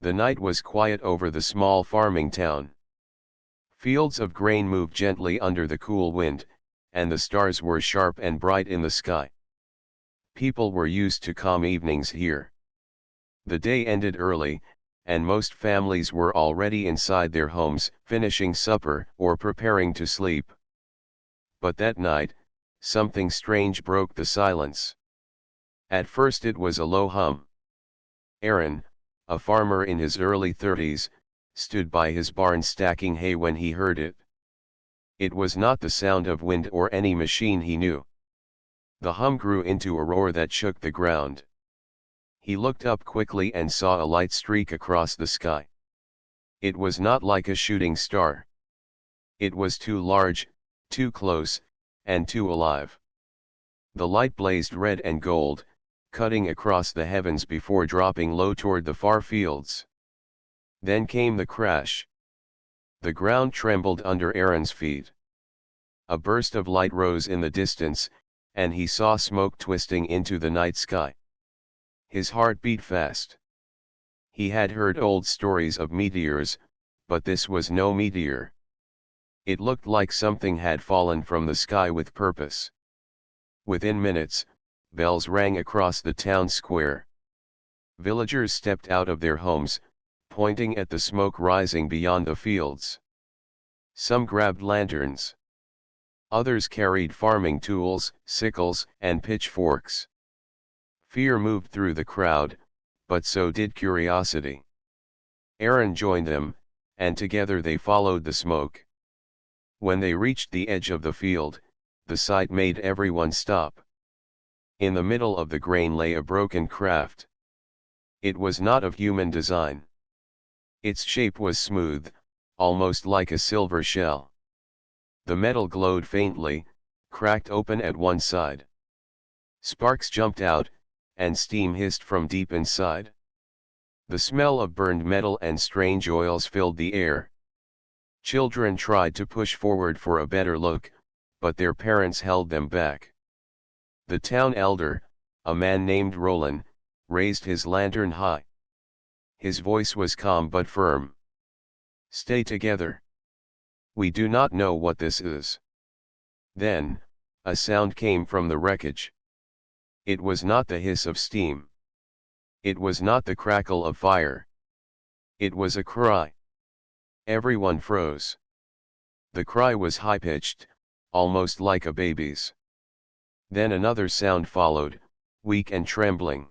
The night was quiet over the small farming town. Fields of grain moved gently under the cool wind, and the stars were sharp and bright in the sky. People were used to calm evenings here. The day ended early, and most families were already inside their homes, finishing supper or preparing to sleep. But that night, something strange broke the silence. At first it was a low hum. Aaron, a farmer in his early 30s, stood by his barn stacking hay when he heard it. It was not the sound of wind or any machine he knew. The hum grew into a roar that shook the ground. He looked up quickly and saw a light streak across the sky. It was not like a shooting star. It was too large, too close, and too alive. The light blazed red and gold, cutting across the heavens before dropping low toward the far fields. Then came the crash. The ground trembled under Aaron's feet. A burst of light rose in the distance, and he saw smoke twisting into the night sky. His heart beat fast. He had heard old stories of meteors, but this was no meteor. It looked like something had fallen from the sky with purpose. Within minutes, bells rang across the town square. Villagers stepped out of their homes, pointing at the smoke rising beyond the fields. Some grabbed lanterns. Others carried farming tools, sickles, and pitchforks. Fear moved through the crowd, but so did curiosity. Aaron joined them, and together they followed the smoke. When they reached the edge of the field, the sight made everyone stop. In the middle of the grain lay a broken craft. It was not of human design. Its shape was smooth, almost like a silver shell. The metal glowed faintly, cracked open at one side. Sparks jumped out, and steam hissed from deep inside. The smell of burned metal and strange oils filled the air. Children tried to push forward for a better look, but their parents held them back. The town elder, a man named Roland, raised his lantern high. His voice was calm but firm. "Stay together. We do not know what this is." Then, a sound came from the wreckage. It was not the hiss of steam. It was not the crackle of fire. It was a cry. Everyone froze. The cry was high-pitched, almost like a baby's. Then another sound followed, weak and trembling.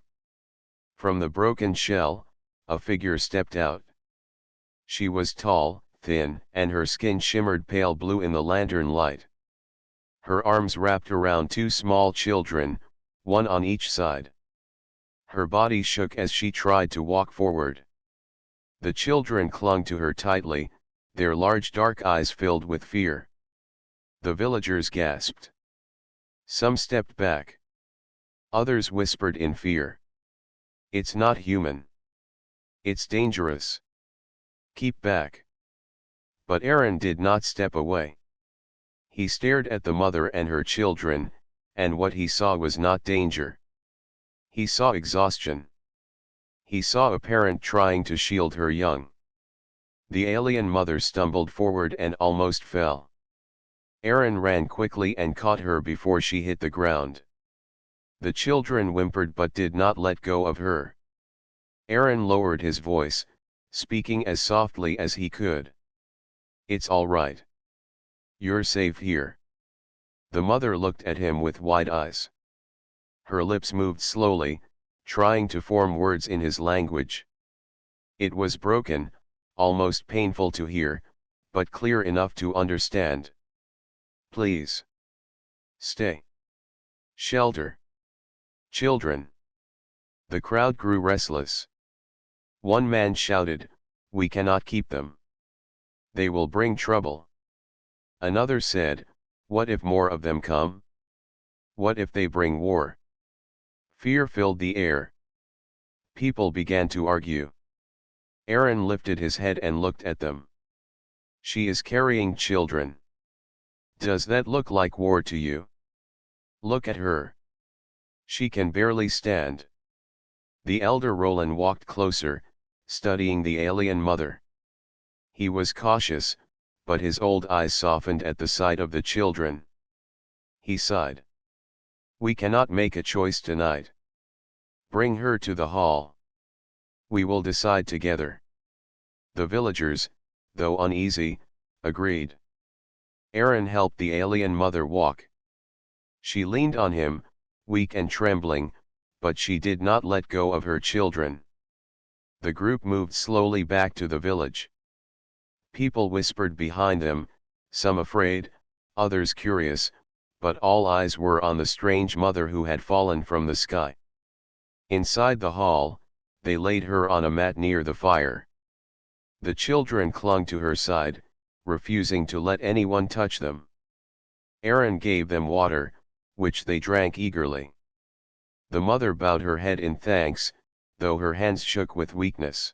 From the broken shell, a figure stepped out. She was tall, thin, and her skin shimmered pale blue in the lantern light. Her arms wrapped around two small children, one on each side. Her body shook as she tried to walk forward. The children clung to her tightly, their large dark eyes filled with fear. The villagers gasped. Some stepped back. Others whispered in fear. "It's not human. It's dangerous. Keep back." But Aaron did not step away. He stared at the mother and her children, and what he saw was not danger. He saw exhaustion. He saw a parent trying to shield her young. The alien mother stumbled forward and almost fell. Aaron ran quickly and caught her before she hit the ground. The children whimpered but did not let go of her. Aaron lowered his voice, speaking as softly as he could. "It's all right. You're safe here." The mother looked at him with wide eyes. Her lips moved slowly, trying to form words in his language. It was broken, almost painful to hear, but clear enough to understand. "Please. Stay. Shelter. Children." The crowd grew restless. One man shouted, "We cannot keep them. They will bring trouble." Another said, "What if more of them come? What if they bring war?" Fear filled the air. People began to argue. Aaron lifted his head and looked at them. "She is carrying children. Does that look like war to you? Look at her. She can barely stand." The elder Roland walked closer, studying the alien mother. He was cautious, but his old eyes softened at the sight of the children. He sighed. "We cannot make a choice tonight. Bring her to the hall. We will decide together." The villagers, though uneasy, agreed. Aaron helped the alien mother walk. She leaned on him, weak and trembling, but she did not let go of her children. The group moved slowly back to the village. People whispered behind them, some afraid, others curious, but all eyes were on the strange mother who had fallen from the sky. Inside the hall, they laid her on a mat near the fire. The children clung to her side, refusing to let anyone touch them. Aaron gave them water, which they drank eagerly. The mother bowed her head in thanks, though her hands shook with weakness.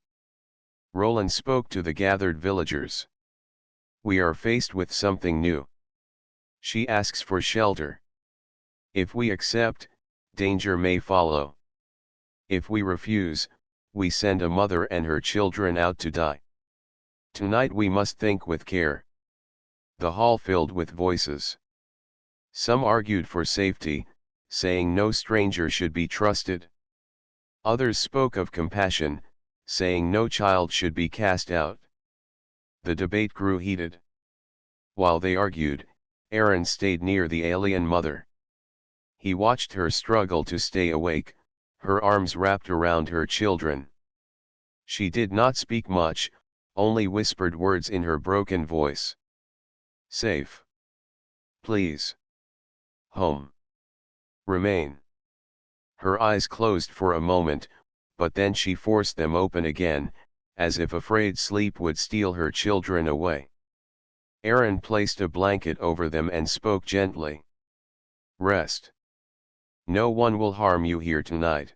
Roland spoke to the gathered villagers. "We are faced with something new. She asks for shelter. If we accept, danger may follow. If we refuse, we send a mother and her children out to die. Tonight we must think with care." The hall filled with voices. Some argued for safety, saying no stranger should be trusted. Others spoke of compassion, saying no child should be cast out. The debate grew heated. While they argued, Aaron stayed near the alien mother. He watched her struggle to stay awake, her arms wrapped around her children. She did not speak much, only whispered words in her broken voice. "Safe. Please. Home. Remain." Her eyes closed for a moment, but then she forced them open again, as if afraid sleep would steal her children away. Aaron placed a blanket over them and spoke gently. "Rest. No one will harm you here tonight."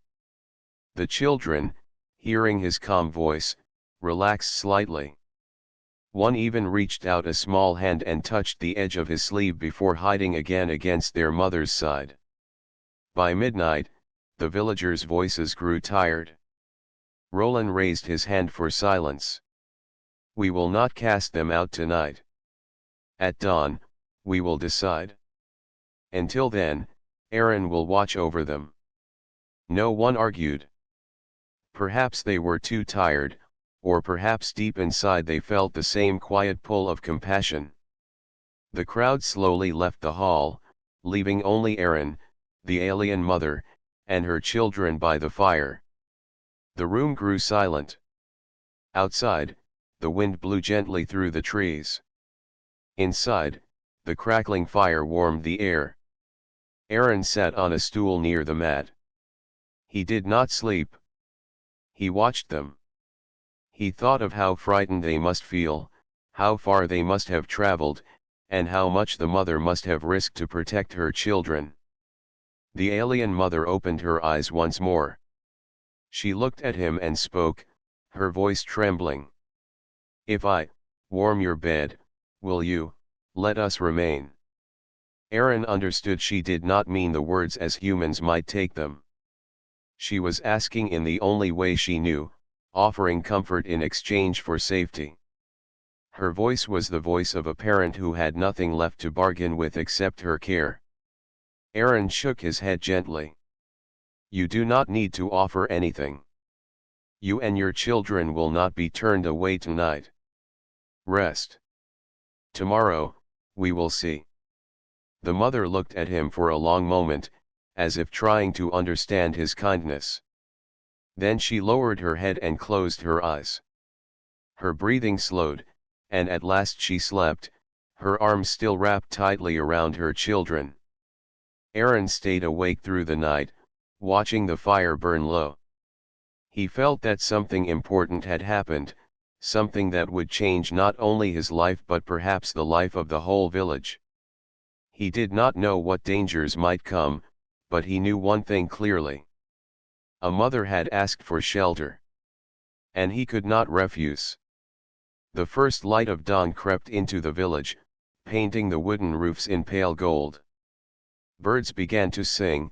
The children, hearing his calm voice, relaxed slightly. One even reached out a small hand and touched the edge of his sleeve before hiding again against their mother's side. By midnight, the villagers' voices grew tired. Roland raised his hand for silence. "We will not cast them out tonight. At dawn, we will decide. Until then, Aaron will watch over them." No one argued. Perhaps they were too tired, or perhaps deep inside they felt the same quiet pull of compassion. The crowd slowly left the hall, leaving only Aaron, the alien mother, and her children by the fire. The room grew silent. Outside, the wind blew gently through the trees. Inside, the crackling fire warmed the air. Aaron sat on a stool near the mat. He did not sleep. He watched them. He thought of how frightened they must feel, how far they must have traveled, and how much the mother must have risked to protect her children. The alien mother opened her eyes once more. She looked at him and spoke, her voice trembling. "If I warm your bed, will you let us remain?" Aaron understood she did not mean the words as humans might take them. She was asking in the only way she knew, offering comfort in exchange for safety. Her voice was the voice of a parent who had nothing left to bargain with except her care. Aaron shook his head gently. "You do not need to offer anything. You and your children will not be turned away tonight. Rest. Tomorrow, we will see." The mother looked at him for a long moment, as if trying to understand his kindness. Then she lowered her head and closed her eyes. Her breathing slowed, and at last she slept, her arms still wrapped tightly around her children. Aaron stayed awake through the night, watching the fire burn low. He felt that something important had happened, something that would change not only his life but perhaps the life of the whole village. He did not know what dangers might come, but he knew one thing clearly. A mother had asked for shelter. And he could not refuse. The first light of dawn crept into the village, painting the wooden roofs in pale gold. Birds began to sing,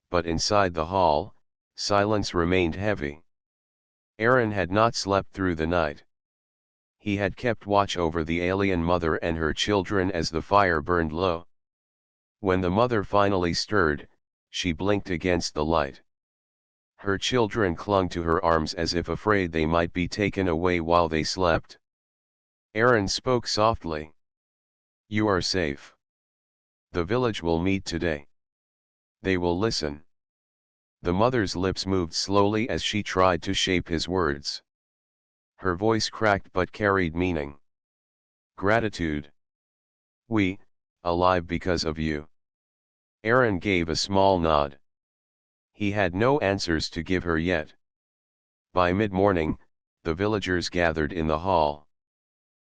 but inside the hall, silence remained heavy. Aaron had not slept through the night. He had kept watch over the alien mother and her children as the fire burned low. When the mother finally stirred, she blinked against the light. Her children clung to her arms as if afraid they might be taken away while they slept. Aaron spoke softly. "You are safe. The village will meet today. They will listen." The mother's lips moved slowly as she tried to shape his words. Her voice cracked but carried meaning. "Gratitude. We, alive because of you." Aaron gave a small nod. He had no answers to give her yet. By mid-morning, the villagers gathered in the hall.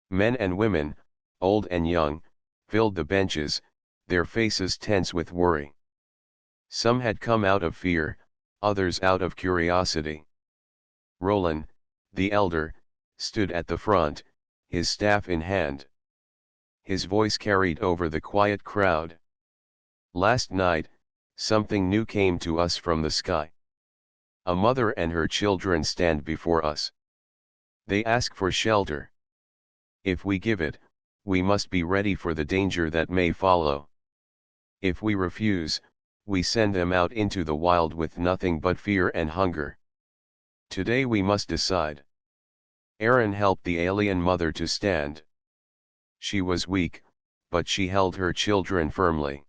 Men and women, old and young, filled the benches, their faces tense with worry. Some had come out of fear, others out of curiosity. Roland, the elder, stood at the front, his staff in hand. His voice carried over the quiet crowd. "Last night, something new came to us from the sky. A mother and her children stand before us. They ask for shelter. If we give it, we must be ready for the danger that may follow. If we refuse, we send them out into the wild with nothing but fear and hunger. Today we must decide." Aaron helped the alien mother to stand. She was weak, but she held her children firmly.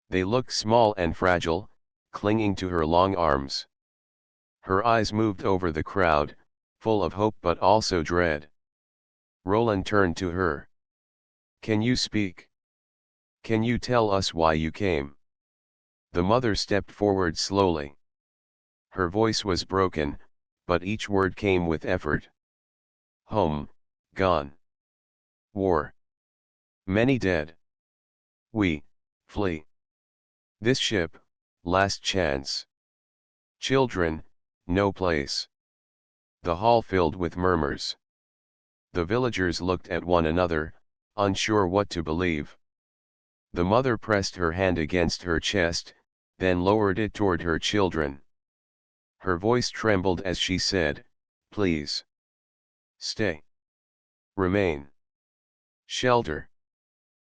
They looked small and fragile, clinging to her long arms. Her eyes moved over the crowd, full of hope but also dread. Roland turned to her. "Can you speak? Can you tell us why you came?" The mother stepped forward slowly. Her voice was broken, but each word came with effort. "Home, gone. War. Many dead. We, flee. This ship, last chance. Children, no place." The hall filled with murmurs. The villagers looked at one another, unsure what to believe. The mother pressed her hand against her chest, then lowered it toward her children. Her voice trembled as she said, "Please. Stay. Remain. Shelter."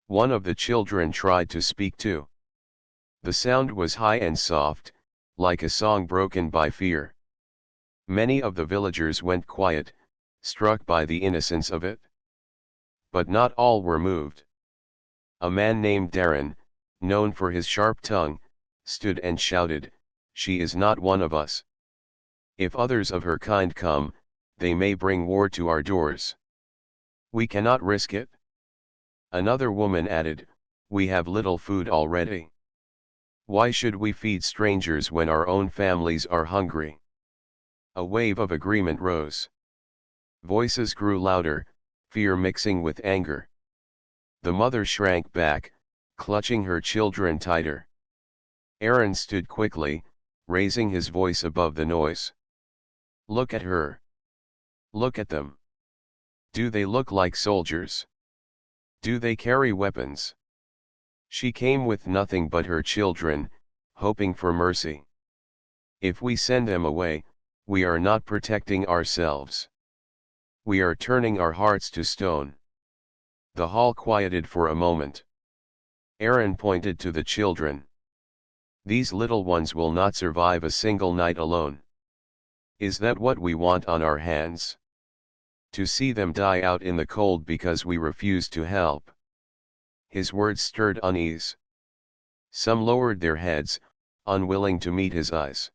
One of the children tried to speak too. The sound was high and soft, like a song broken by fear. Many of the villagers went quiet, struck by the innocence of it. But not all were moved. A man named Darren, known for his sharp tongue, stood and shouted, "She is not one of us. If others of her kind come, they may bring war to our doors. We cannot risk it." Another woman added, "We have little food already. Why should we feed strangers when our own families are hungry?" A wave of agreement rose. Voices grew louder, fear mixing with anger. The mother shrank back, clutching her children tighter. Aaron stood quickly, raising his voice above the noise. "Look at her. Look at them. Do they look like soldiers? Do they carry weapons? She came with nothing but her children, hoping for mercy. If we send them away, we are not protecting ourselves. We are turning our hearts to stone." The hall quieted for a moment. Aaron pointed to the children. "These little ones will not survive a single night alone. Is that what we want on our hands? To see them die out in the cold because we refuse to help?" His words stirred unease. Some lowered their heads, unwilling to meet his eyes.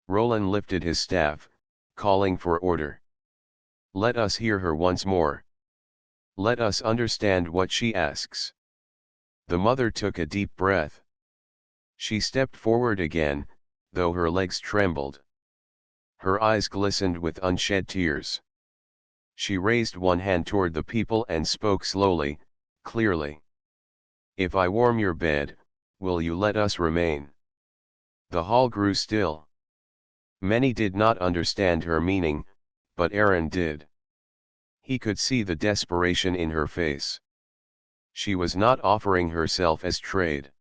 Roland lifted his staff, calling for order. "Let us hear her once more. Let us understand what she asks." The mother took a deep breath. She stepped forward again, though her legs trembled. Her eyes glistened with unshed tears. She raised one hand toward the people and spoke slowly, clearly. "If I warm your bed, will you let us remain?" The hall grew still. Many did not understand her meaning, but Aaron did. He could see the desperation in her face. She was not offering herself as trade.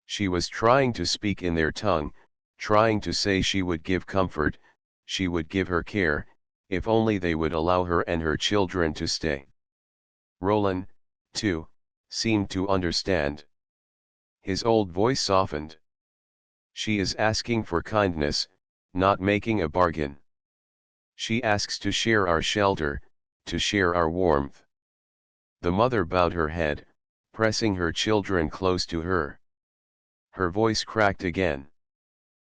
She was trying to speak in their tongue, trying to say she would give comfort, she would give her care, if only they would allow her and her children to stay. Roland, too, seemed to understand. His old voice softened. She is asking for kindness, not making a bargain. She asks to share our shelter, to share our warmth. The mother bowed her head, pressing her children close to her. Her voice cracked again.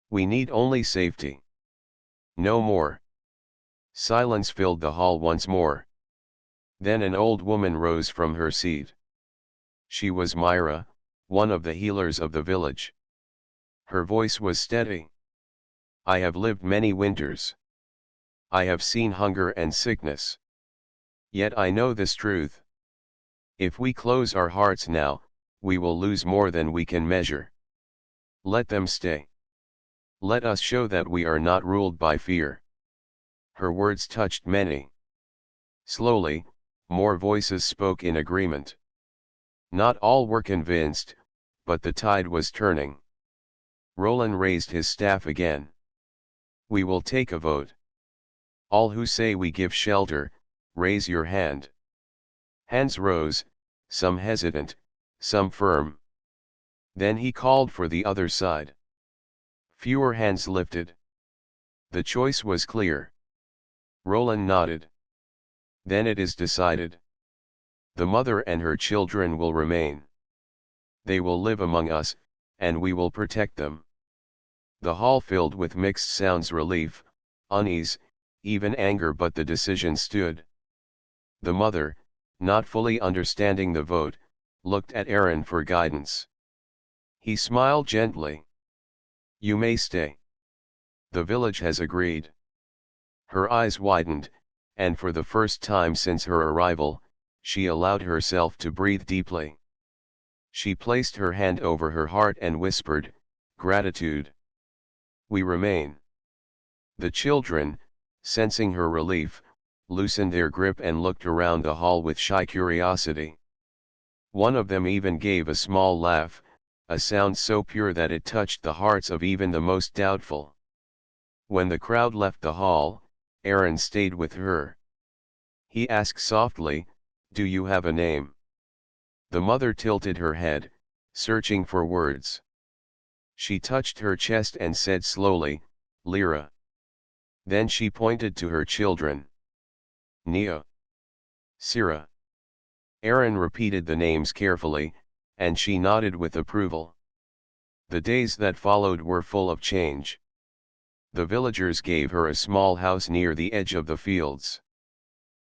We need only safety. No more. Silence filled the hall once more. Then an old woman rose from her seat. She was Myra, one of the healers of the village. Her voice was steady. I have lived many winters. I have seen hunger and sickness. Yet I know this truth. If we close our hearts now, we will lose more than we can measure. Let them stay. Let us show that we are not ruled by fear. Her words touched many. Slowly, more voices spoke in agreement. Not all were convinced, but the tide was turning. Roland raised his staff again. We will take a vote. All who say we give shelter, raise your hand. Hands rose, some hesitant, some firm. Then he called for the other side. Fewer hands lifted. The choice was clear. Roland nodded. Then it is decided. The mother and her children will remain. They will live among us, and we will protect them. The hall filled with mixed sounds: relief, unease, even anger, but the decision stood. The mother, not fully understanding the vote, looked at Aaron for guidance. He smiled gently. You may stay. The village has agreed. Her eyes widened, and for the first time since her arrival, she allowed herself to breathe deeply. She placed her hand over her heart and whispered, Gratitude. We remain. The children, sensing her relief, loosened their grip and looked around the hall with shy curiosity. One of them even gave a small laugh, a sound so pure that it touched the hearts of even the most doubtful. When the crowd left the hall, Aaron stayed with her. He asked softly, Do you have a name? The mother tilted her head, searching for words. She touched her chest and said slowly, Lyra. Then she pointed to her children. Nia. Sira. Aaron repeated the names carefully, and she nodded with approval. The days that followed were full of change. The villagers gave her a small house near the edge of the fields.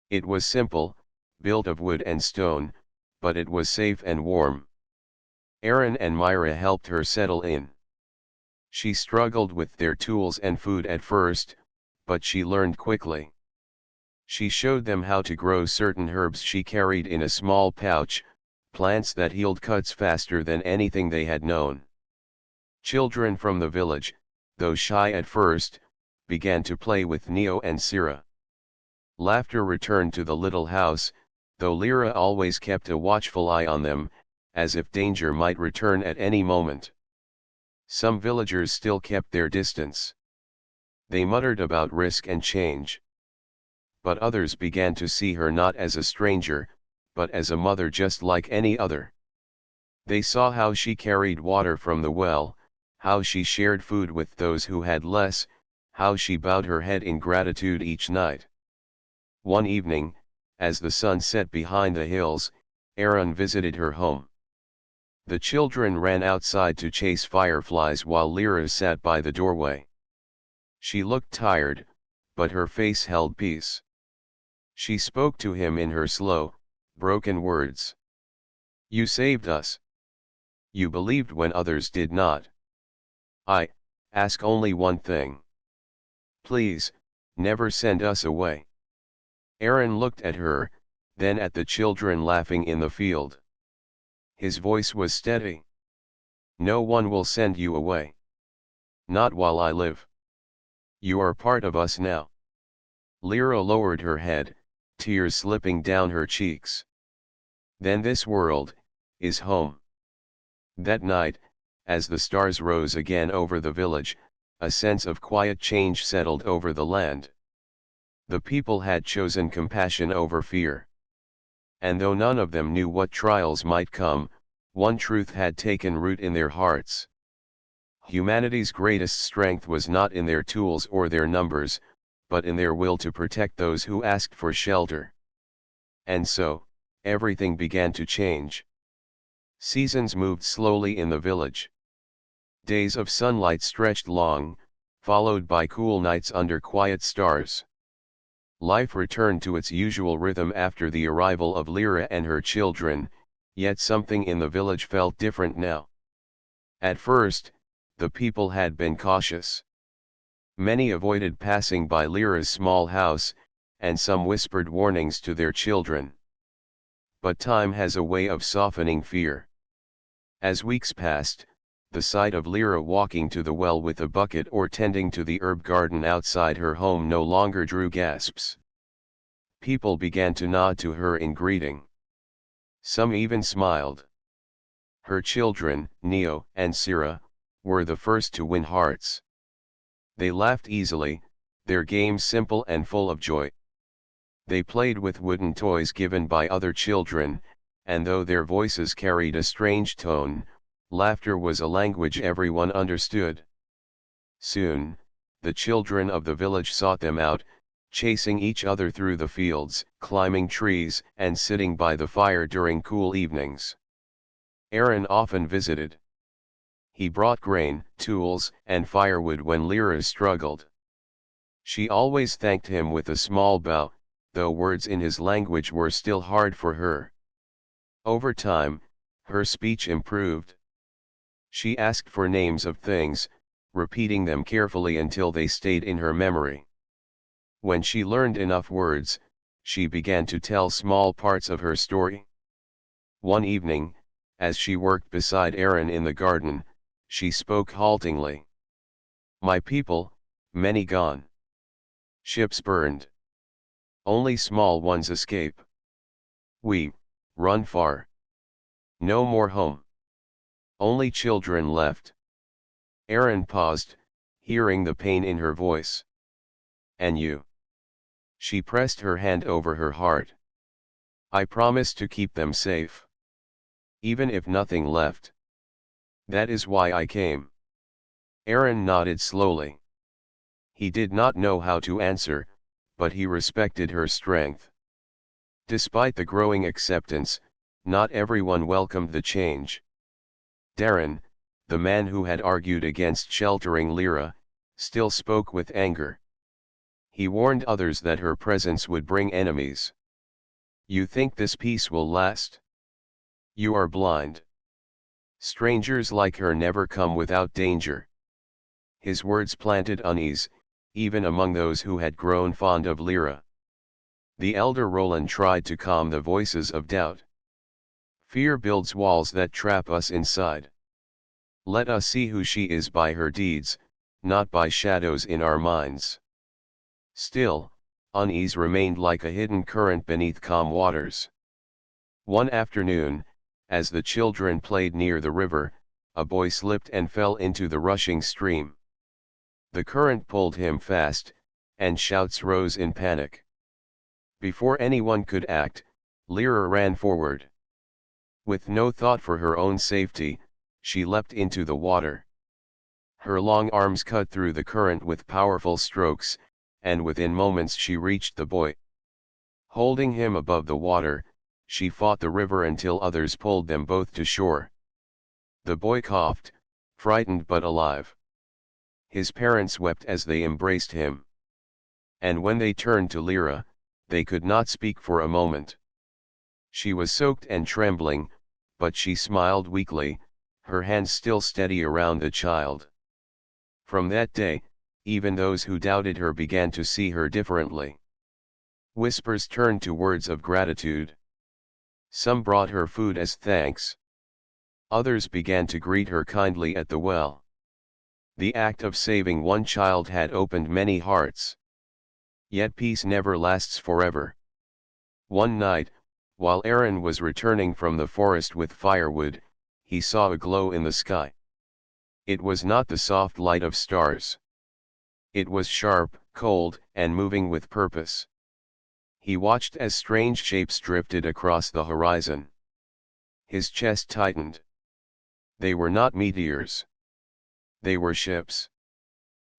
It was simple, built of wood and stone, but it was safe and warm. Aaron and Myra helped her settle in. She struggled with their tools and food at first, but she learned quickly. She showed them how to grow certain herbs she carried in a small pouch, plants that healed cuts faster than anything they had known. Children from the village, though shy at first, began to play with Neo and Sira. Laughter returned to the little house, though Lyra always kept a watchful eye on them, as if danger might return at any moment. Some villagers still kept their distance. They muttered about risk and change. But others began to see her not as a stranger, but as a mother just like any other. They saw how she carried water from the well, how she shared food with those who had less, how she bowed her head in gratitude each night. One evening, as the sun set behind the hills, Aaron visited her home. The children ran outside to chase fireflies while Lyra sat by the doorway. She looked tired, but her face held peace. She spoke to him in her slow, broken words. You saved us. You believed when others did not. I ask only one thing. Please, never send us away. Aaron looked at her, then at the children laughing in the field. His voice was steady. No one will send you away. Not while I live. You are part of us now. Lyra lowered her head, tears slipping down her cheeks. Then this world is home. That night, as the stars rose again over the village, a sense of quiet change settled over the land. The people had chosen compassion over fear. And though none of them knew what trials might come, one truth had taken root in their hearts. Humanity's greatest strength was not in their tools or their numbers, but in their will to protect those who asked for shelter. And so, everything began to change. Seasons moved slowly in the village. Days of sunlight stretched long, followed by cool nights under quiet stars. Life returned to its usual rhythm after the arrival of Lyra and her children, yet something in the village felt different now. At first, the people had been cautious. Many avoided passing by Lyra's small house, and some whispered warnings to their children. But time has a way of softening fear. As weeks passed, the sight of Lyra walking to the well with a bucket or tending to the herb garden outside her home no longer drew gasps. People began to nod to her in greeting. Some even smiled. Her children, Neo and Sira, were the first to win hearts. They laughed easily, their games simple and full of joy. They played with wooden toys given by other children, and though their voices carried a strange tone, laughter was a language everyone understood. Soon, the children of the village sought them out, chasing each other through the fields, climbing trees, and sitting by the fire during cool evenings. Aaron often visited. He brought grain, tools, and firewood when Lyra struggled. She always thanked him with a small bow, though words in his language were still hard for her. Over time, her speech improved. She asked for names of things, repeating them carefully until they stayed in her memory. When she learned enough words, she began to tell small parts of her story. One evening, as she worked beside Aaron in the garden, she spoke haltingly. "My people, many gone. Ships burned. Only small ones escape. We, run far. No more home. Only children left." Aaron paused, hearing the pain in her voice. "And you?" She pressed her hand over her heart. "I promise to keep them safe. Even if nothing left. That is why I came." Aaron nodded slowly. He did not know how to answer, but he respected her strength. Despite the growing acceptance, not everyone welcomed the change. Darren, the man who had argued against sheltering Lyra, still spoke with anger. He warned others that her presence would bring enemies. "You think this peace will last? You are blind. Strangers like her never come without danger." His words planted unease, even among those who had grown fond of Lyra. The elder Roland tried to calm the voices of doubt. "Fear builds walls that trap us inside. Let us see who she is by her deeds, not by shadows in our minds." Still, unease remained like a hidden current beneath calm waters. One afternoon, as the children played near the river, a boy slipped and fell into the rushing stream. The current pulled him fast, and shouts rose in panic. Before anyone could act, Lyra ran forward. With no thought for her own safety, she leapt into the water. Her long arms cut through the current with powerful strokes, and within moments she reached the boy. Holding him above the water, she fought the river until others pulled them both to shore. The boy coughed, frightened but alive. His parents wept as they embraced him. And when they turned to Lyra, they could not speak for a moment. She was soaked and trembling, but she smiled weakly, her hands still steady around the child. From that day, even those who doubted her began to see her differently. Whispers turned to words of gratitude. Some brought her food as thanks. Others began to greet her kindly at the well. The act of saving one child had opened many hearts. Yet peace never lasts forever. One night, while Aaron was returning from the forest with firewood, he saw a glow in the sky. It was not the soft light of stars. It was sharp, cold, and moving with purpose. He watched as strange shapes drifted across the horizon. His chest tightened. They were not meteors. They were ships.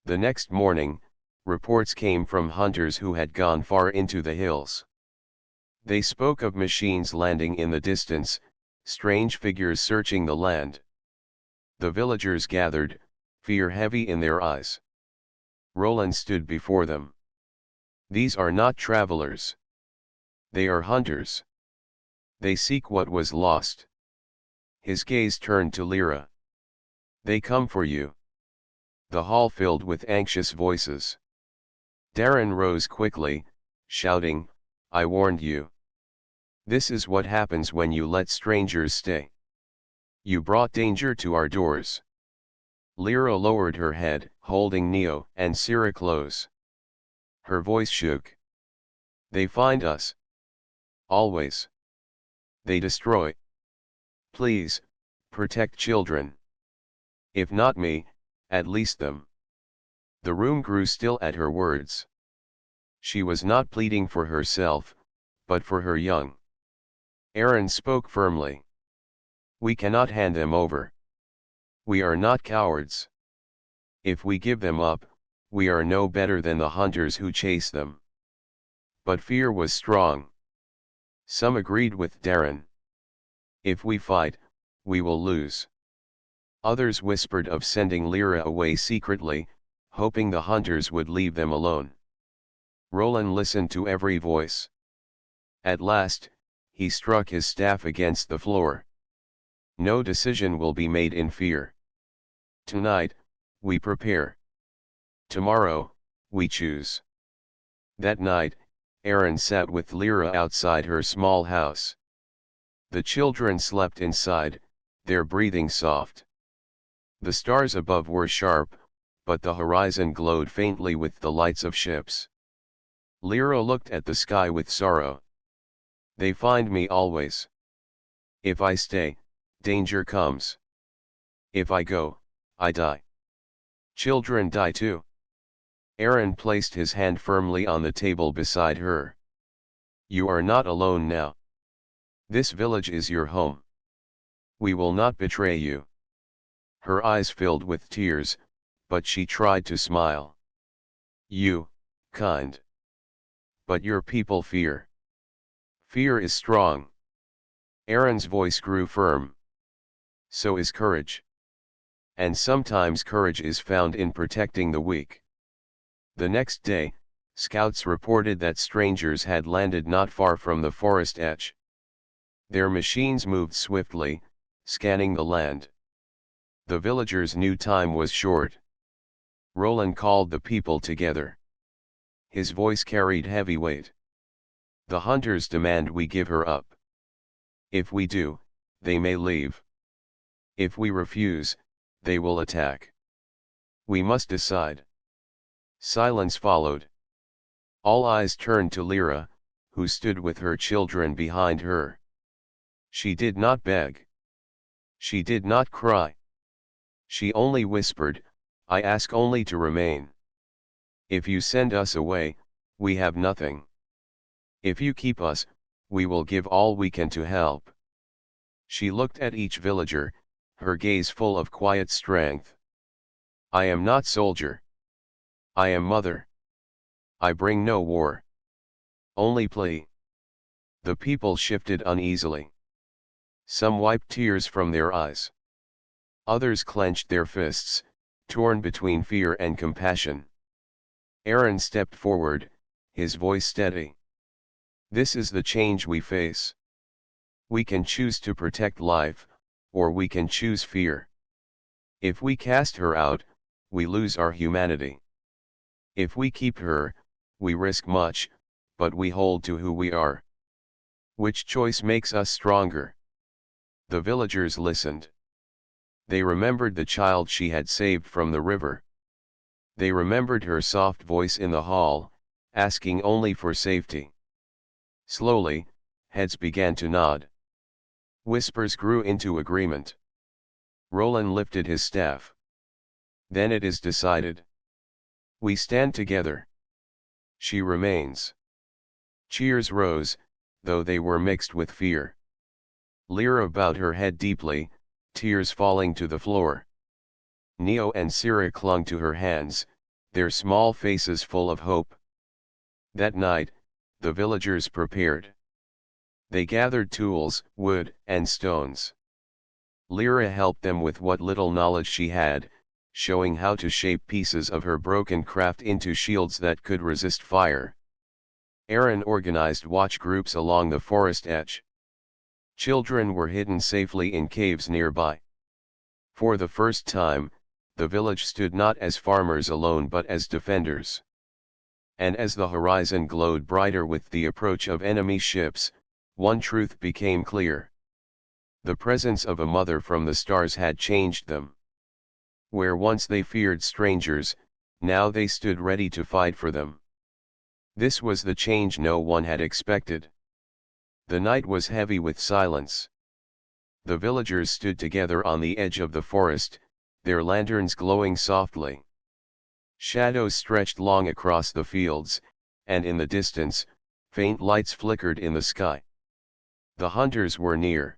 The next morning, reports came from hunters who had gone far into the hills. They spoke of machines landing in the distance, strange figures searching the land. The villagers gathered, fear heavy in their eyes. Roland stood before them. These are not travelers. They are hunters. They seek what was lost. His gaze turned to Lyra. They come for you. The hall filled with anxious voices. Darren rose quickly, shouting, I warned you. This is what happens when you let strangers stay. You brought danger to our doors. Lyra lowered her head, holding Neo and Syrah close. Her voice shook. They find us. Always. They destroy. Please, protect children. If not me, at least them. The room grew still at her words. She was not pleading for herself, but for her young. Aaron spoke firmly. We cannot hand them over. We are not cowards. If we give them up, we are no better than the hunters who chase them. But fear was strong. Some agreed with Darren. If we fight, we will lose. Others whispered of sending Lyra away secretly, hoping the hunters would leave them alone. Roland listened to every voice. At last, he struck his staff against the floor. No decision will be made in fear. Tonight, we prepare. Tomorrow, we choose. That night, Aaron sat with Lyra outside her small house. The children slept inside, their breathing soft. The stars above were sharp, but the horizon glowed faintly with the lights of ships. Lyra looked at the sky with sorrow. They find me always. If I stay, danger comes. If I go, I die. Children die too. Aaron placed his hand firmly on the table beside her. You are not alone now. This village is your home. We will not betray you. Her eyes filled with tears, but she tried to smile. You, kind. But your people fear. Fear is strong. Aaron's voice grew firm. So is courage. And sometimes courage is found in protecting the weak. The next day, scouts reported that strangers had landed not far from the forest edge. Their machines moved swiftly, scanning the land. The villagers knew time was short. Roland called the people together. His voice carried heavy weight. The hunters demand we give her up. If we do, they may leave. If we refuse, they will attack. We must decide. Silence followed. All eyes turned to Lyra, who stood with her children behind her. She did not beg. She did not cry. She only whispered, I ask only to remain. If you send us away, we have nothing. If you keep us, we will give all we can to help. She looked at each villager, her gaze full of quiet strength. I am not soldier. I am mother. I bring no war. Only plea. The people shifted uneasily. Some wiped tears from their eyes. Others clenched their fists, torn between fear and compassion. Aaron stepped forward, his voice steady. This is the change we face. We can choose to protect life, or we can choose fear. If we cast her out, we lose our humanity. If we keep her, we risk much, but we hold to who we are. Which choice makes us stronger? The villagers listened. They remembered the child she had saved from the river. They remembered her soft voice in the hall, asking only for safety. Slowly, heads began to nod. Whispers grew into agreement. Roland lifted his staff. Then it is decided. We stand together. She remains. Cheers rose, though they were mixed with fear. Lyra bowed her head deeply, tears falling to the floor. Neo and Syrah clung to her hands, their small faces full of hope. That night, the villagers prepared. They gathered tools, wood, and stones. Lyra helped them with what little knowledge she had, showing how to shape pieces of her broken craft into shields that could resist fire. Aaron organized watch groups along the forest edge. Children were hidden safely in caves nearby. For the first time, the village stood not as farmers alone but as defenders. And as the horizon glowed brighter with the approach of enemy ships, one truth became clear. The presence of a mother from the stars had changed them. Where once they feared strangers, now they stood ready to fight for them. This was the change no one had expected. The night was heavy with silence. The villagers stood together on the edge of the forest, their lanterns glowing softly. Shadows stretched long across the fields, and in the distance, faint lights flickered in the sky. The hunters were near.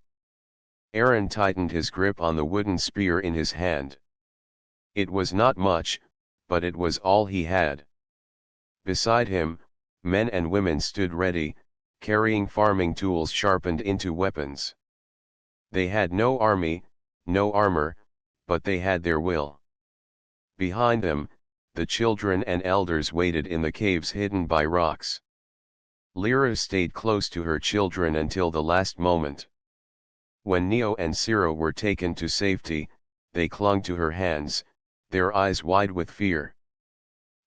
Aaron tightened his grip on the wooden spear in his hand. It was not much, but it was all he had. Beside him, men and women stood ready, carrying farming tools sharpened into weapons. They had no army, no armor, but they had their will. Behind them, the children and elders waited in the caves hidden by rocks. Lyra stayed close to her children until the last moment. When Neo and Syrah were taken to safety, they clung to her hands, their eyes wide with fear.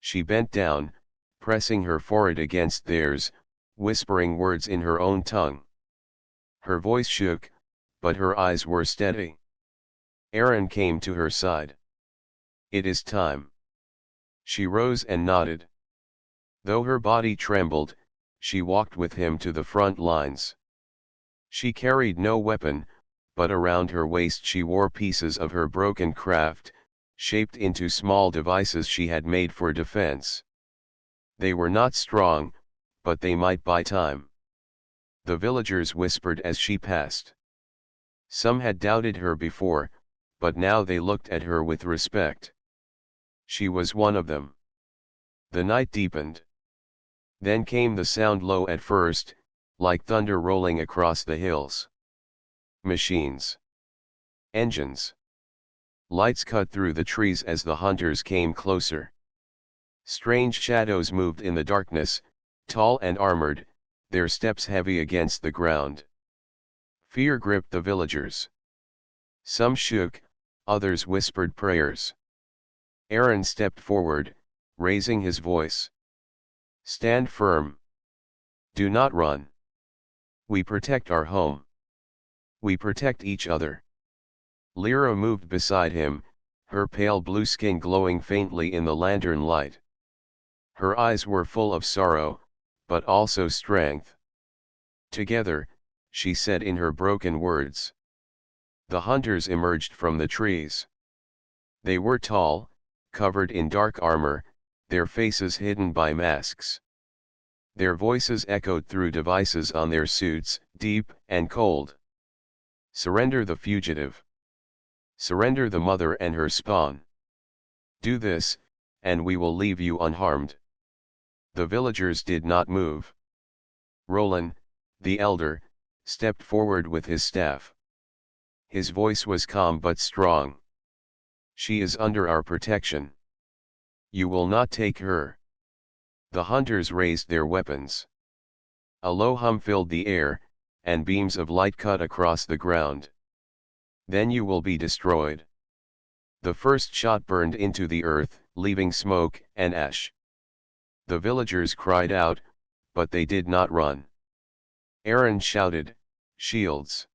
She bent down, pressing her forehead against theirs, whispering words in her own tongue. Her voice shook, but her eyes were steady. Aaron came to her side. "It is time." She rose and nodded. Though her body trembled, she walked with him to the front lines. She carried no weapon, but around her waist she wore pieces of her broken craft, shaped into small devices she had made for defense. They were not strong, but they might buy time. The villagers whispered as she passed. Some had doubted her before, but now they looked at her with respect. She was one of them. The night deepened. Then came the sound, low at first, like thunder rolling across the hills. Machines. Engines. Lights cut through the trees as the hunters came closer. Strange shadows moved in the darkness, tall and armored, their steps heavy against the ground. Fear gripped the villagers. Some shook, others whispered prayers. Aaron stepped forward, raising his voice. "Stand firm. Do not run. We protect our home. We protect each other." Lyra moved beside him, her pale blue skin glowing faintly in the lantern light. Her eyes were full of sorrow, but also strength. "Together," she said in her broken words. The hunters emerged from the trees. They were tall, covered in dark armor, their faces hidden by masks. Their voices echoed through devices on their suits, deep and cold. "Surrender the fugitive. Surrender the mother and her spawn. Do this, and we will leave you unharmed." The villagers did not move. Roland, the elder, stepped forward with his staff. His voice was calm but strong. "She is under our protection. You will not take her." The hunters raised their weapons. A low hum filled the air, and beams of light cut across the ground. "Then you will be destroyed." The first shot burned into the earth, leaving smoke and ash. The villagers cried out, but they did not run. Aaron shouted, "Shields!"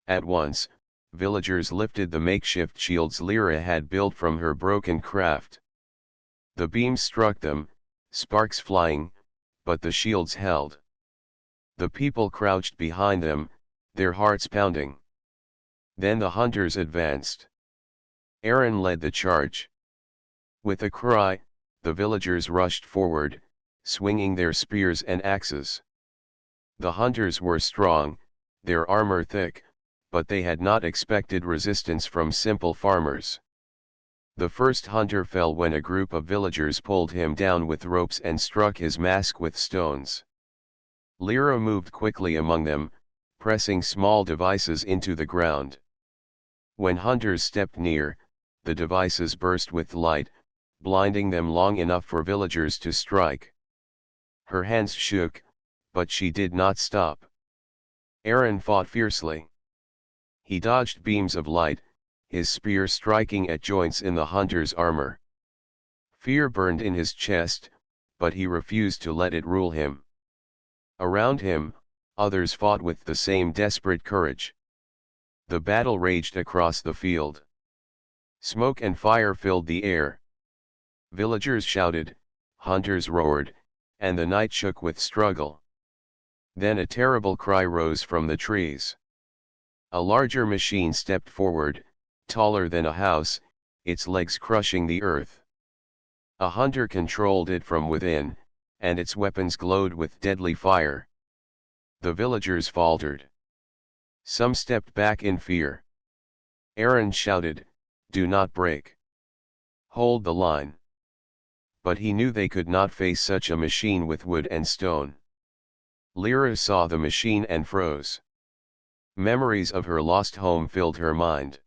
At once, villagers lifted the makeshift shields Lyra had built from her broken craft. The beams struck them, sparks flying, but the shields held. The people crouched behind them, their hearts pounding. Then the hunters advanced. Aaron led the charge. With a cry, the villagers rushed forward, swinging their spears and axes. The hunters were strong, their armor thick, but they had not expected resistance from simple farmers. The first hunter fell when a group of villagers pulled him down with ropes and struck his mask with stones. Lyra moved quickly among them, pressing small devices into the ground. When hunters stepped near, the devices burst with light, blinding them long enough for villagers to strike. Her hands shook, but she did not stop. Aaron fought fiercely. He dodged beams of light, his spear striking at joints in the hunter's armor. Fear burned in his chest, but he refused to let it rule him. Around him, others fought with the same desperate courage. The battle raged across the field. Smoke and fire filled the air. Villagers shouted, hunters roared, and the night shook with struggle. Then a terrible cry rose from the trees. A larger machine stepped forward, taller than a house, its legs crushing the earth. A hunter controlled it from within, and its weapons glowed with deadly fire. The villagers faltered. Some stepped back in fear. Aaron shouted, "Do not break. Hold the line." But he knew they could not face such a machine with wood and stone. Lyra saw the machine and froze. Memories of her lost home filled her mind.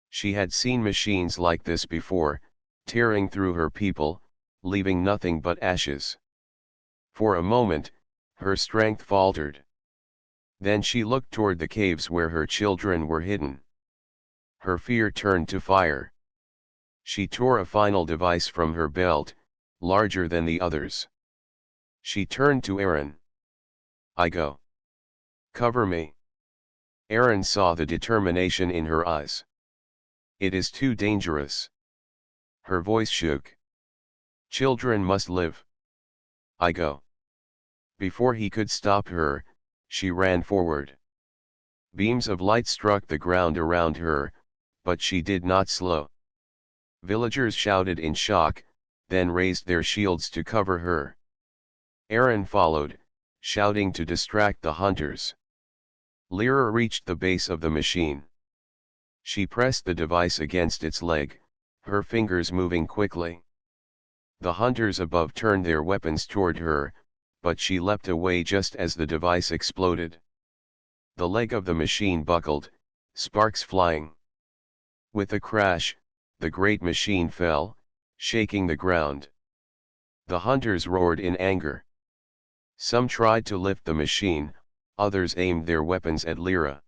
She had seen machines like this before, tearing through her people, leaving nothing but ashes. For a moment, her strength faltered. Then she looked toward the caves where her children were hidden. Her fear turned to fire. She tore a final device from her belt, larger than the others. She turned to Aaron. "I go. Cover me." Aaron saw the determination in her eyes. "It is too dangerous." Her voice shook. "Children must live. I go." Before he could stop her, she ran forward. Beams of light struck the ground around her, but she did not slow. Villagers shouted in shock, then raised their shields to cover her. Aaron followed, shouting to distract the hunters. Lyra reached the base of the machine. She pressed the device against its leg, her fingers moving quickly. The hunters above turned their weapons toward her, but she leapt away just as the device exploded. The leg of the machine buckled, sparks flying. With a crash, the great machine fell, shaking the ground. The hunters roared in anger. Some tried to lift the machine, others aimed their weapons at Lyra.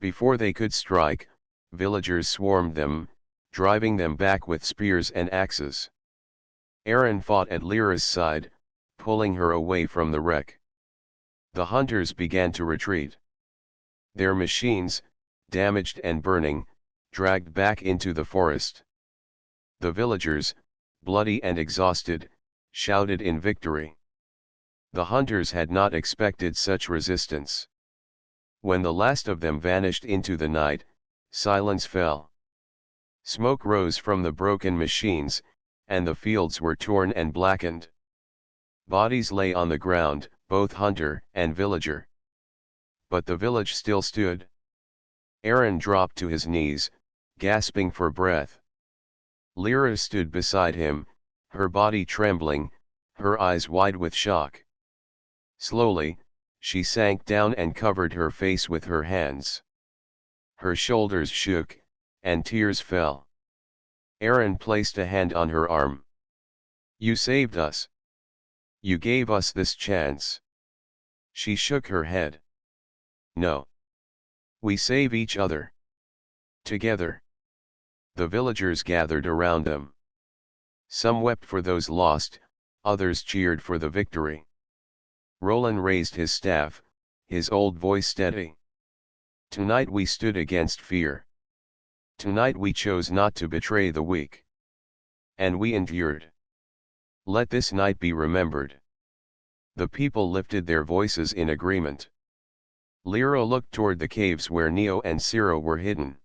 Before they could strike, villagers swarmed them, driving them back with spears and axes. Aaron fought at Lyra's side, pulling her away from the wreck. The hunters began to retreat. Their machines, damaged and burning, dragged back into the forest. The villagers, bloody and exhausted, shouted in victory. The hunters had not expected such resistance. When the last of them vanished into the night, silence fell. Smoke rose from the broken machines, and the fields were torn and blackened. Bodies lay on the ground, both hunter and villager. But the village still stood. Aaron dropped to his knees, gasping for breath. Lyra stood beside him, her body trembling, her eyes wide with shock. Slowly, she sank down and covered her face with her hands. Her shoulders shook, and tears fell. Aaron placed a hand on her arm. "You saved us. You gave us this chance." She shook her head. "No. We save each other. Together." The villagers gathered around them. Some wept for those lost, others cheered for the victory. Roland raised his staff, his old voice steady. "Tonight we stood against fear. Tonight we chose not to betray the weak. And we endured. Let this night be remembered." The people lifted their voices in agreement. Lyra looked toward the caves where Neo and Ciro were hidden.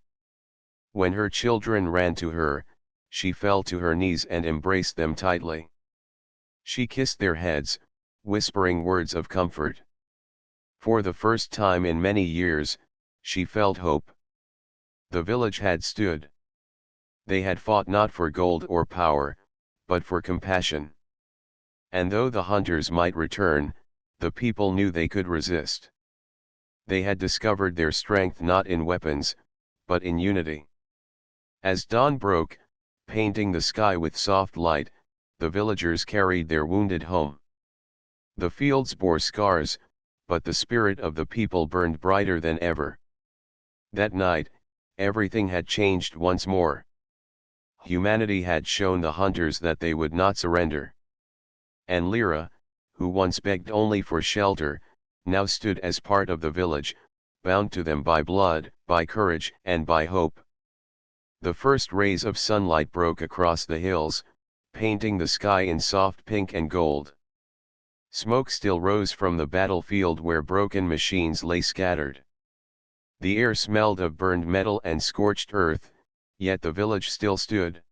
When her children ran to her, She fell to her knees and embraced them tightly. She kissed their heads, whispering words of comfort. For the first time in many years, she felt hope. The village had stood. They had fought not for gold or power, but for compassion. And though the hunters might return, the people knew they could resist. They had discovered their strength not in weapons, but in unity. As dawn broke, painting the sky with soft light, the villagers carried their wounded home. The fields bore scars, but the spirit of the people burned brighter than ever. That night, everything had changed once more. Humanity had shown the hunters that they would not surrender. And Lyra, who once begged only for shelter, now stood as part of the village, bound to them by blood, by courage, and by hope. The first rays of sunlight broke across the hills, painting the sky in soft pink and gold. Smoke still rose from the battlefield where broken machines lay scattered. The air smelled of burned metal and scorched earth, yet the village still stood.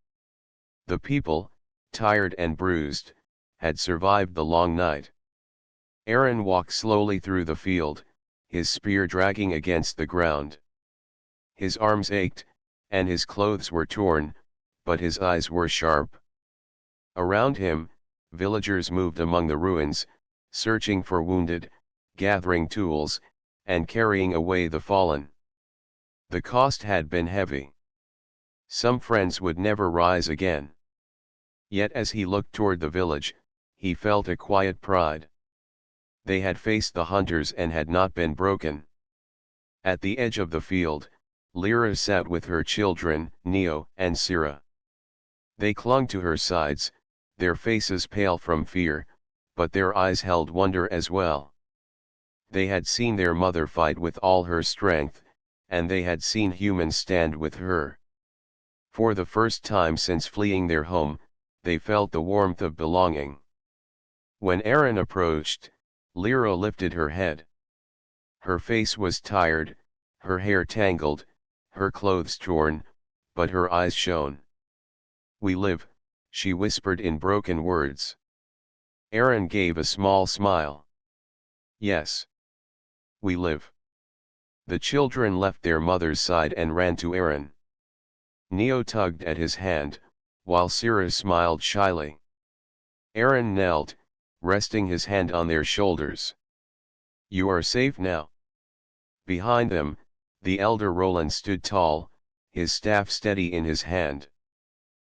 The people, tired and bruised, had survived the long night. Aaron walked slowly through the field, his spear dragging against the ground. His arms ached, and his clothes were torn, but his eyes were sharp. Around him, villagers moved among the ruins, searching for wounded, gathering tools, and carrying away the fallen. The cost had been heavy. Some friends would never rise again. Yet as he looked toward the village, he felt a quiet pride. They had faced the hunters and had not been broken. At the edge of the field, Lyra sat with her children, Neo and Sira. They clung to her sides, their faces pale from fear, but their eyes held wonder as well. They had seen their mother fight with all her strength, and they had seen humans stand with her. For the first time since fleeing their home, they felt the warmth of belonging. When Aaron approached, Lyra lifted her head. Her face was tired, her hair tangled, her clothes torn, but her eyes shone. "We live," she whispered in broken words. Aaron gave a small smile. "Yes. We live." The children left their mother's side and ran to Aaron. Neo tugged at his hand, while Sira smiled shyly. Aaron knelt, resting his hand on their shoulders. "You are safe now." Behind them, the elder Roland stood tall, his staff steady in his hand.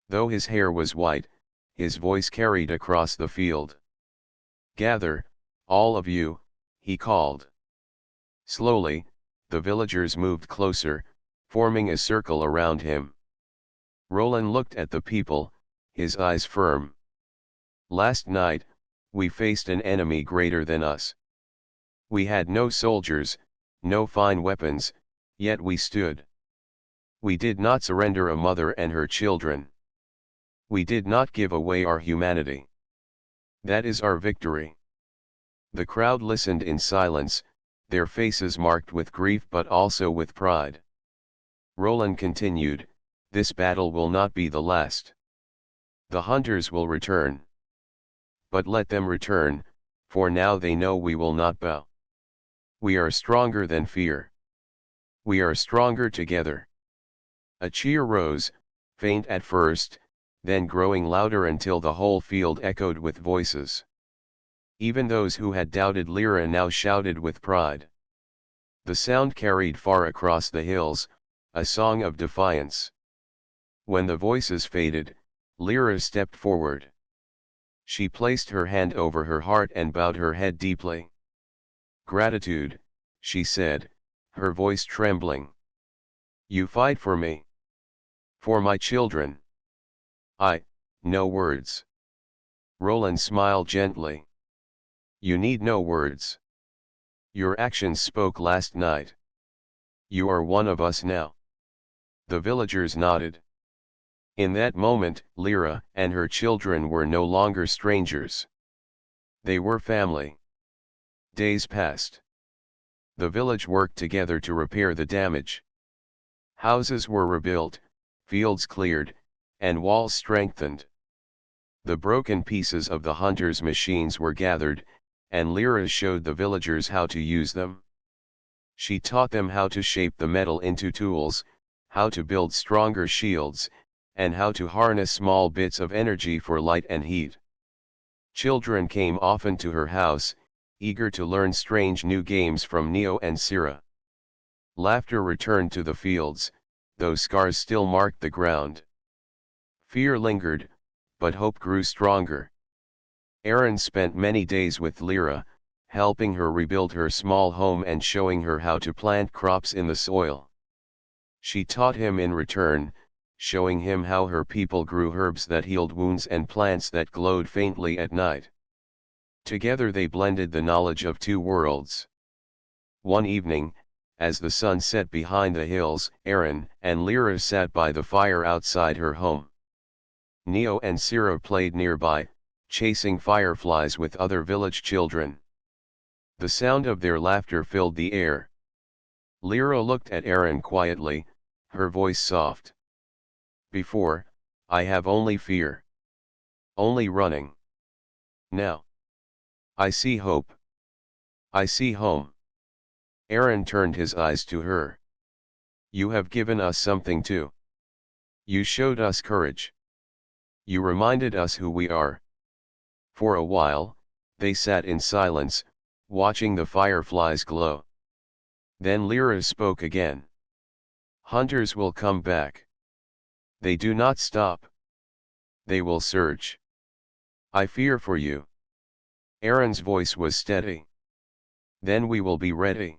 Though his hair was white, his voice carried across the field. "Gather, all of you," he called. Slowly, the villagers moved closer, forming a circle around him. Roland looked at the people, his eyes firm. "Last night, we faced an enemy greater than us. We had no soldiers, no fine weapons, yet we stood. We did not surrender a mother and her children. We did not give away our humanity. That is our victory." The crowd listened in silence, their faces marked with grief but also with pride. Roland continued, "This battle will not be the last. The hunters will return. But let them return, for now they know we will not bow. We are stronger than fear. We are stronger together." A cheer rose, faint at first, then growing louder until the whole field echoed with voices. Even those who had doubted Lyra now shouted with pride. The sound carried far across the hills, a song of defiance. When the voices faded, Lyra stepped forward. She placed her hand over her heart and bowed her head deeply. "Gratitude," she said, her voice trembling. "You fight for me. For my children." No words." Roland smiled gently. "You need no words. Your actions spoke last night. You are one of us now." The villagers nodded. In that moment, Lyra and her children were no longer strangers. They were family. Days passed. The village worked together to repair the damage. Houses were rebuilt, fields cleared, and walls strengthened. The broken pieces of the hunters' machines were gathered, and Lyra showed the villagers how to use them. She taught them how to shape the metal into tools, how to build stronger shields, and how to harness small bits of energy for light and heat. Children came often to her house, eager to learn strange new games from Neo and Syrah. Laughter returned to the fields, though scars still marked the ground. Fear lingered, but hope grew stronger. Aaron spent many days with Lyra, helping her rebuild her small home and showing her how to plant crops in the soil. She taught him in return, showing him how her people grew herbs that healed wounds and plants that glowed faintly at night. Together they blended the knowledge of two worlds. One evening, as the sun set behind the hills, Aaron and Lyra sat by the fire outside her home. Neo and Syrah played nearby, chasing fireflies with other village children. The sound of their laughter filled the air. Lyra looked at Aaron quietly, her voice soft. Before, I have only fear. Only running. Now, I see hope. I see home. Aaron turned his eyes to her. You have given us something too. You showed us courage. You reminded us who we are. For a while, they sat in silence, watching the fireflies glow. Then Lyra spoke again. Hunters will come back. They do not stop. They will search. I fear for you. Aaron's voice was steady. Then we will be ready.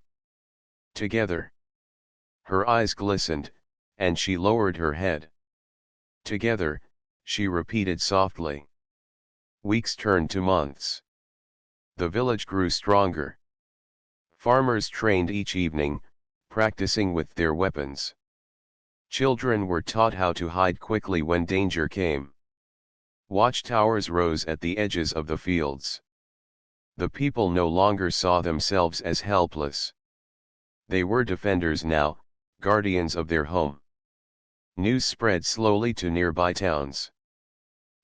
Together. Her eyes glistened, and she lowered her head. Together, she repeated softly. Weeks turned to months. The village grew stronger. Farmers trained each evening, practicing with their weapons. Children were taught how to hide quickly when danger came. Watchtowers rose at the edges of the fields. The people no longer saw themselves as helpless. They were defenders now, guardians of their home. News spread slowly to nearby towns.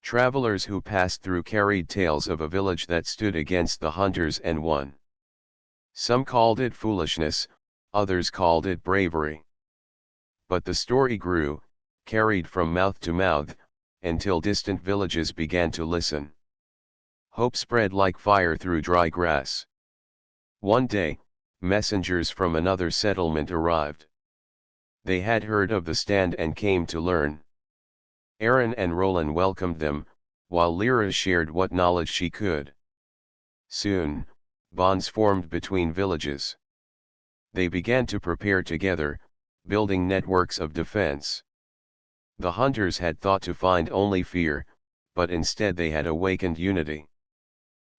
Travelers who passed through carried tales of a village that stood against the hunters and won. Some called it foolishness, others called it bravery. But the story grew, carried from mouth to mouth, until distant villages began to listen. Hope spread like fire through dry grass. One day, messengers from another settlement arrived. They had heard of the stand and came to learn. Aaron and Roland welcomed them, while Lyra shared what knowledge she could. Soon, bonds formed between villages. They began to prepare together, building networks of defense. The hunters had thought to find only fear, but instead they had awakened unity.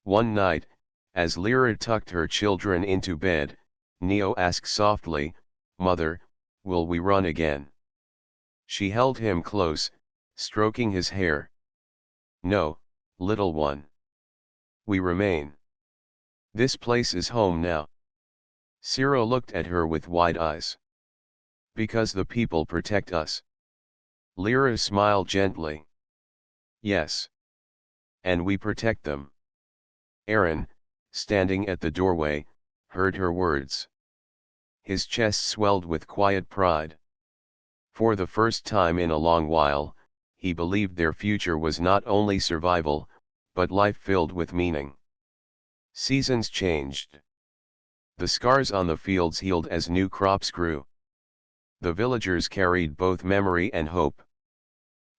One night, as Lyra tucked her children into bed, Neo asked softly, "Mother, will we run again?" She held him close, stroking his hair. "No, little one. We remain. This place is home now." Syrah looked at her with wide eyes. "Because the people protect us." Lyra smiled gently. "Yes. And we protect them." Aaron, standing at the doorway, heard her words. His chest swelled with quiet pride. For the first time in a long while, he believed their future was not only survival, but life filled with meaning. Seasons changed. The scars on the fields healed as new crops grew. The villagers carried both memory and hope.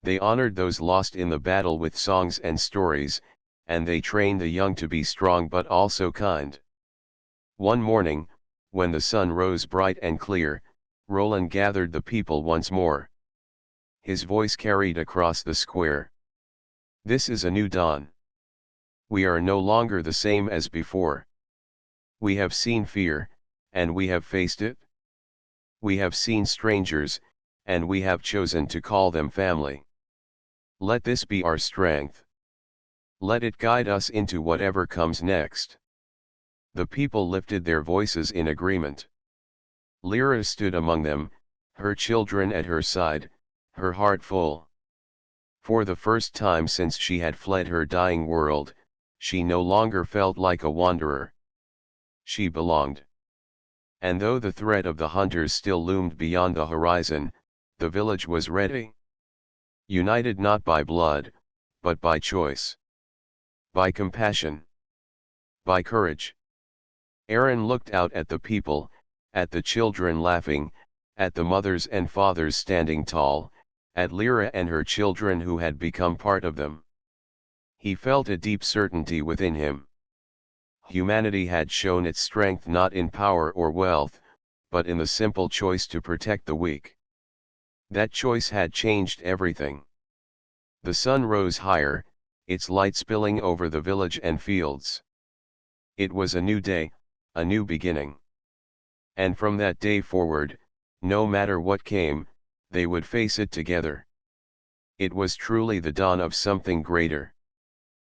They honored those lost in the battle with songs and stories, and they trained the young to be strong but also kind. One morning, when the sun rose bright and clear, Roland gathered the people once more. His voice carried across the square. "This is a new dawn. We are no longer the same as before. We have seen fear, and we have faced it. We have seen strangers, and we have chosen to call them family. Let this be our strength. Let it guide us into whatever comes next." The people lifted their voices in agreement. Lyra stood among them, her children at her side, her heart full. For the first time since she had fled her dying world, she no longer felt like a wanderer. She belonged. And though the threat of the hunters still loomed beyond the horizon, the village was ready. United not by blood, but by choice. By compassion. By courage. Aaron looked out at the people, at the children laughing, at the mothers and fathers standing tall, at Lyra and her children who had become part of them. He felt a deep certainty within him. Humanity had shown its strength not in power or wealth, but in the simple choice to protect the weak. That choice had changed everything. The sun rose higher, its light spilling over the village and fields. It was a new day, a new beginning. And from that day forward, no matter what came, they would face it together. It was truly the dawn of something greater.